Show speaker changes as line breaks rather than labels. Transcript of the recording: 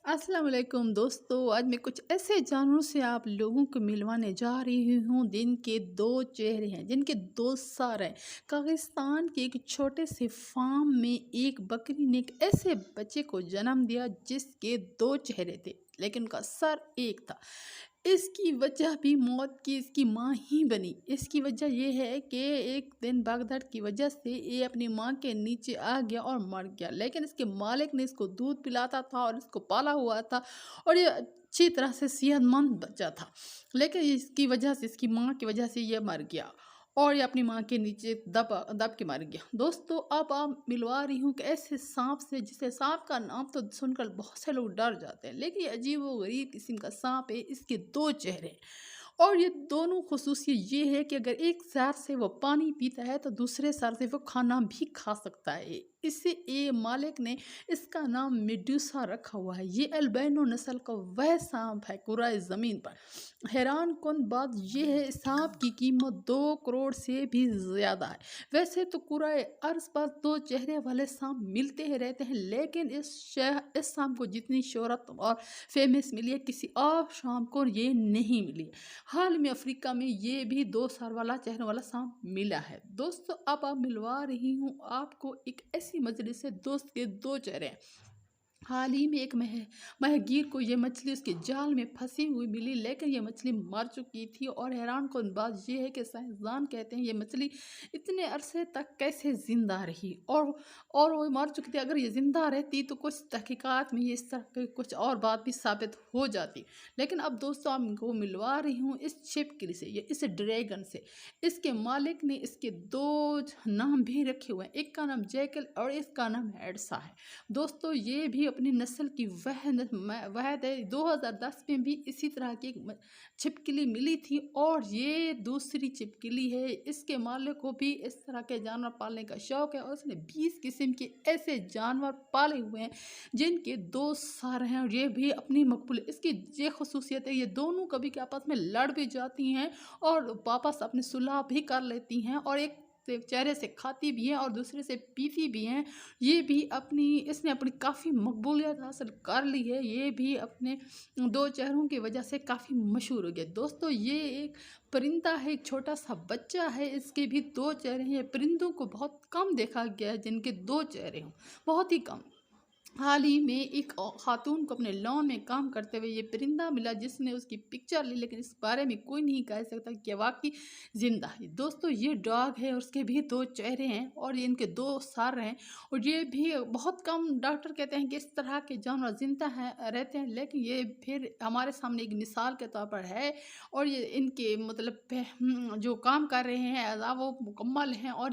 अस्सलाम वालेकुम दोस्तों। आज मैं कुछ ऐसे जानवरों से आप लोगों को मिलवाने जा रही हूँ जिनके दो चेहरे हैं, जिनके दो सर हैं। पाकिस्तान के एक छोटे से फार्म में एक बकरी ने एक ऐसे बच्चे को जन्म दिया जिसके दो चेहरे थे लेकिन उनका सर एक था। इसकी वजह भी मौत की इसकी माँ ही बनी। इसकी वजह यह है कि एक दिन भगदड़ की वजह से ये अपनी माँ के नीचे आ गया और मर गया, लेकिन इसके मालिक ने इसको दूध पिलाता था और इसको पाला हुआ था और ये अच्छी तरह से सेहतमंद बच्चा था। लेकिन इसकी वजह से, इसकी माँ की वजह से ये मर गया और ये अपनी माँ के नीचे दब दब के मर गया। दोस्तों, अब आप मिलवा रही हूँ कि ऐसे सांप से, जिसे सांप का नाम तो सुनकर बहुत से लोग डर जाते हैं, लेकिन ये अजीब व गरीब किस्म का सांप है। इसके दो चेहरे हैं और ये दोनों खसूसियत ये है कि अगर एक सर से वो पानी पीता है तो दूसरे सर से वो खाना भी खा सकता है। इससे ये मालिक ने इसका नाम मेडूसा रखा हुआ है। ये अल्बिनो नस्ल का वह सांप है कुराए ज़मीन पर। हैरान कन बात यह है, इस सांप की कीमत 2 करोड़ से भी ज़्यादा है। वैसे तो कुराए अर्ज पर दो चेहरे वाले सांप मिलते ही रहते हैं, लेकिन इस सांप को जितनी शोहरत और फेमस मिली है किसी और सांप को ये नहीं मिली। हाल में अफ्रीका में ये भी दो सर वाला चेहरे वाला सांप मिला है। दोस्तों, अब आप मिलवा रही हूँ आपको एक ऐसी मछली से दोस्त के दो चेहरे हैं। हाल ही में एक महगीर को ये मछली उसके जाल में फंसी हुई मिली, लेकिन ये मछली मर चुकी थी। और हैरान कौन बात ये है कि साइंसदान कहते हैं ये मछली इतने अरसे तक कैसे जिंदा रही और वो मर चुकी थी। अगर ये जिंदा रहती तो कुछ तहकीकात में ये इस तरह की कुछ और बात भी साबित हो जाती। लेकिन अब दोस्तों, आपको मिलवा रही हूँ इस छिपकली से, ये इस ड्रैगन से। इसके मालिक ने इसके दो नाम भी रखे हुए हैं, एक का नाम जैकल और इसका नाम एडसा है। दोस्तों, ये भी अपनी नस्ल की वहद है। 2010 में भी इसी तरह की एक छिपकली मिली थी और ये दूसरी छिपकली है। इसके मालिक को भी इस तरह के जानवर पालने का शौक है और उसने 20 किस्म के ऐसे जानवर पाले हुए हैं जिनके दो सर हैं और ये भी अपनी मकबूल है। इसकी ये खसूसियत है, ये दोनों कभी के आपस में लड़ भी जाती हैं और वापस अपनी सुलह भी कर लेती हैं और एक चेहरे से खाती भी हैं और दूसरे से पीती भी हैं। ये भी इसने अपनी काफ़ी मकबूलियत हासिल कर ली है। ये भी अपने दो चेहरों की वजह से काफ़ी मशहूर हो गया। दोस्तों, ये एक परिंदा है, एक छोटा सा बच्चा है, इसके भी दो चेहरे हैं। परिंदों को बहुत कम देखा गया है जिनके दो चेहरे हों, बहुत ही कम। हाल ही में एक खातून को अपने लॉन में काम करते हुए ये परिंदा मिला जिसने उसकी पिक्चर ली, लेकिन इस बारे में कोई नहीं कह सकता कि वाकई जिंदा है। दोस्तों, ये डॉग है और उसके भी दो चेहरे हैं और ये इनके दो सर हैं और ये भी बहुत कम डॉक्टर कहते हैं कि इस तरह के जानवर जिंदा हैं रहते हैं, लेकिन ये फिर हमारे सामने एक मिसाल के तौर पर है और ये इनके मतलब जो काम कर रहे हैं वो मुकम्मल हैं और